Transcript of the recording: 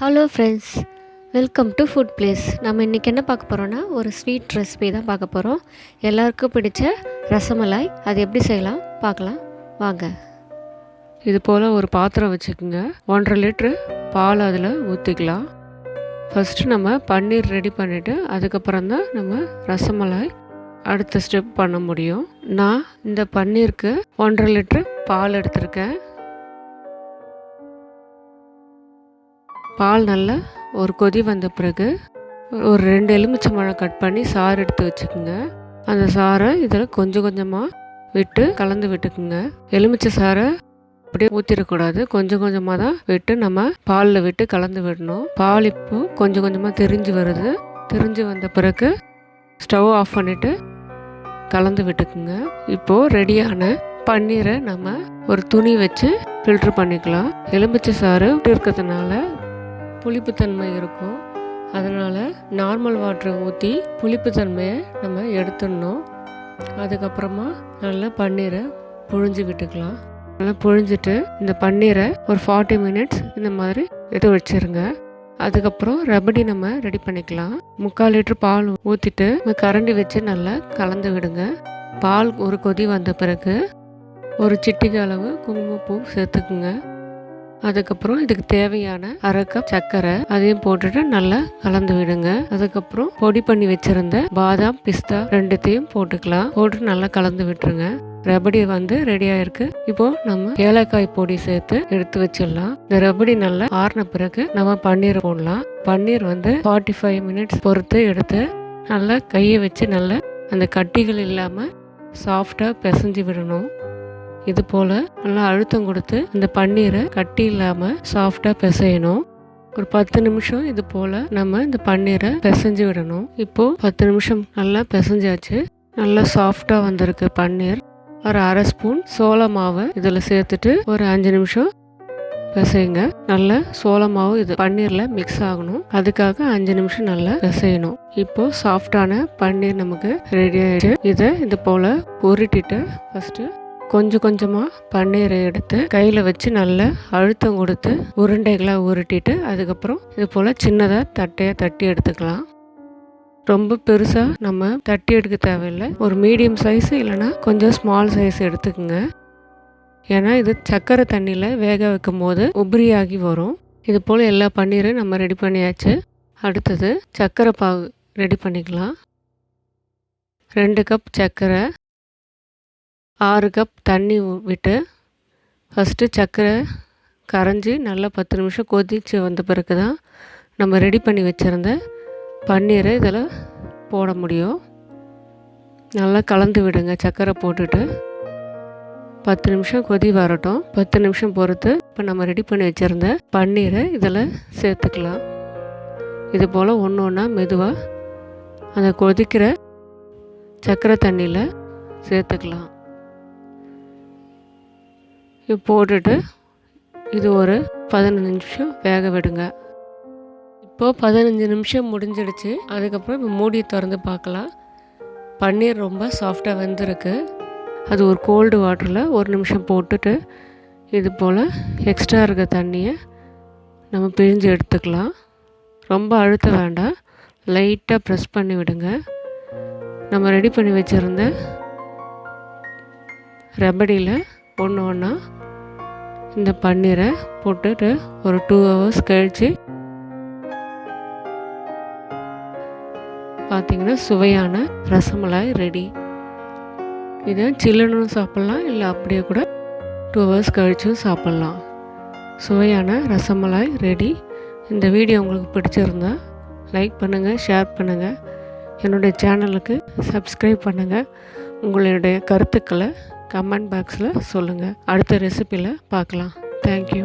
Hello friends, welcome to food place. நம்ம இன்றைக்கி என்ன பார்க்க போகிறோன்னா ஒரு ஸ்வீட் ரெசிபி தான் பார்க்க போகிறோம். எல்லாருக்கும் பிடிச்ச ரசமலாய். அது எப்படி செய்யலாம் பார்க்கலாம் வாங்க. இது போல் ஒரு பாத்திரம் வச்சுக்கோங்க. 1.5 லிட்ரு பால் அதில் ஊற்றிக்கலாம். ஃபஸ்ட்டு நம்ம பன்னீர் ரெடி பண்ணிவிட்டு அதுக்கப்புறம் தான் நம்ம ரசமலாய் அடுத்த ஸ்டெப் பண்ண முடியும். நான் இந்த பன்னீருக்கு 1.5 லிட்ரு பால் எடுத்திருக்கேன். பால் நல்லா ஒரு கொதி வந்த பிறகு ஒரு 2 எலுமிச்சம்பழம் கட் பண்ணி சாறு எடுத்து வச்சுக்கோங்க. அந்த சாறை இதில் கொஞ்சம் கொஞ்சமாக விட்டு கலந்து விட்டுக்குங்க. எலுமிச்சை சாறை அப்படியே ஊற்றிடக்கூடாது, கொஞ்சம் கொஞ்சமாக தான் விட்டு நம்ம பாலில் விட்டு கலந்து விடணும். பால் இப்போது கொஞ்சம் கொஞ்சமாக திரிஞ்சு வருது. திரிஞ்சு வந்த பிறகு ஸ்டவ் ஆஃப் பண்ணிவிட்டு கலந்து விட்டுக்குங்க. இப்போது ரெடியான பன்னீரை நம்ம ஒரு துணி வச்சு ஃபில்ட்ரு பண்ணிக்கலாம். எலுமிச்சை சாறு இருக்கிறதுனால புளிப்புத்தன்மை இருக்கும். அதனால் நார்மல் வாட்டரை ஊற்றி புளிப்புத்தன்மையை நம்ம எடுத்துடணும். அதுக்கப்புறமா நல்லா பன்னீரை புழிஞ்சு விட்டுக்கலாம். நல்லா புழிஞ்சிட்டு இந்த பன்னீரை ஒரு 40 மினிட்ஸ் இந்த மாதிரி எடுத்து வச்சுருங்க. அதுக்கப்புறம் ரபடி நம்ம ரெடி பண்ணிக்கலாம். 3/4 லிட்ரு பால் ஊற்றிட்டு கரண்டி வச்சு நல்லா கலந்து விடுங்க. பால் ஒரு கொதி வந்த பிறகு ஒரு சிட்டிகை அளவு குங்குமப்பூ சேர்த்துக்குங்க. அதுக்கப்புறம் இதுக்கு தேவையான 1/2 கப் சர்க்கரை அதையும் போட்டுட்டு நல்லா கலந்து விடுங்க. அதுக்கப்புறம் பொடி பண்ணி வச்சிருந்த பாதாம் பிஸ்தா ரெண்டுத்தையும் போட்டுக்கலாம். போட்டு நல்லா கலந்து விட்டுருங்க. ரபடி ரெடி ஆயிருக்கு. இப்போ நம்ம ஏலக்காய் பொடி சேர்த்து எடுத்து வச்சிடலாம். இந்த ரபடி நல்லா ஆறின பிறகு நம்ம பன்னீர் போடலாம். பன்னீர் 45 மினிட்ஸ் பொறுத்து எடுத்து நல்லா கையை வச்சு நல்லா அந்த கட்டிகள் இல்லாமல் சாஃப்டாக பிசைஞ்சு விடணும். இது போல் நல்லா அழுத்தம் கொடுத்து இந்த பன்னீரை கட்டி இல்லாமல் சாஃப்டாக பிசையணும். ஒரு 10 நிமிஷம் இது போல் நம்ம இந்த பன்னீரை பிசைஞ்சு விடணும். இப்போது 10 நிமிஷம் நல்லா பிசைஞ்சாச்சு. நல்லா சாஃப்டாக வந்திருக்கு பன்னீர். ஒரு 1/2 ஸ்பூன் சோள மாவை இதில் சேர்த்துட்டு ஒரு 5 நிமிஷம் பிசையுங்க. நல்லா சோள மாவு இது பன்னீரில் மிக்ஸ் ஆகணும். அதுக்காக 5 நிமிஷம் நல்லா பிசையணும். இப்போது சாஃப்டான பன்னீர் நமக்கு ரெடி ஆகிடுச்சு. இதை இது போல் உருட்டிட்டு ஃபஸ்ட்டு கொஞ்சம் கொஞ்சமாக பன்னீரை எடுத்து கையில் வச்சு நல்லா அழுத்தம் கொடுத்து உருண்டைகளாக உருட்டிட்டு அதுக்கப்புறம் இது போல் சின்னதாக தட்டையாக தட்டி எடுத்துக்கலாம். ரொம்ப பெருசாக நம்ம தட்டி எடுக்க தேவையில்லை. ஒரு மீடியம் சைஸ் இல்லைனா கொஞ்சம் ஸ்மால் சைஸ் எடுத்துக்கோங்க. ஏன்னா இது சர்க்கரை தண்ணியில் வேக வைக்கும் போது உபரியாகி வரும். இது போல் எல்லா பன்னீரும் நம்ம ரெடி பண்ணியாச்சு. அடுத்தது சர்க்கரை பாகு ரெடி பண்ணிக்கலாம். 2 கப் சர்க்கரை, 6 கப் தண்ணி விட்டு ஃபஸ்ட்டு சர்க்கரை கரைஞ்சி நல்லா 10 நிமிஷம் கொதித்து வந்த பிறகு தான் நம்ம ரெடி பண்ணி வச்சுருந்த பன்னீரை இதில் போட முடியும். நல்லா கலந்து விடுங்க. சர்க்கரை போட்டுட்டு 10 நிமிஷம் கொதி வரட்டும். 10 நிமிஷம் பொறுத்து இப்போ நம்ம ரெடி பண்ணி வச்சுருந்த பன்னீரை இதில் சேர்த்துக்கலாம். இது போல் ஒன்று ஒன்றா மெதுவாக அந்த கொதிக்கிற சர்க்கரை தண்ணியில் சேர்த்துக்கலாம். போட்டுட்டு இது ஒரு 15 நிமிஷம் வேக விடுங்க. இப்போது 15 நிமிஷம் முடிஞ்சிடுச்சு. அதுக்கப்புறம் இப்போ மூடியை திறந்து பார்க்கலாம். பன்னீர் ரொம்ப சாஃப்டாக வெந்திருக்கு. அது ஒரு கோல்டு வாட்டரில் 1 நிமிஷம் போட்டுட்டு இது போல் எக்ஸ்ட்ரா இருக்க தண்ணியை நம்ம பிழிஞ்சு எடுத்துக்கலாம். ரொம்ப அழுத்த வேண்டாம், லைட்டாக ப்ரெஸ் பண்ணி விடுங்க. நம்ம ரெடி பண்ணி வச்சுருந்த ரபடியில் ஒன்று ஒன்றா இந்த பன்னீரை போட்டுட்டு ஒரு 2 ஹவர்ஸ் கழித்து பார்த்திங்கன்னா சுவையான ரசமலாய் ரெடி. இதை சில்லுன்னு சாப்பிட்லாம், இல்லை அப்படியே கூட 2 ஹவர்ஸ் கழிச்சும் சாப்பிட்லாம். சுவையான ரசமலாய் ரெடி. இந்த வீடியோ உங்களுக்கு பிடிச்சிருந்தா லைக் பண்ணுங்கள், ஷேர் பண்ணுங்கள், என்னுடைய சேனலுக்கு சப்ஸ்கிரைப் பண்ணுங்கள். உங்களுடைய கருத்துக்களை கமெண்ட் பாக்ஸில் சொல்லுங்கள். அடுத்த ரெசிபியில் பார்க்கலாம். தேங்க்யூ.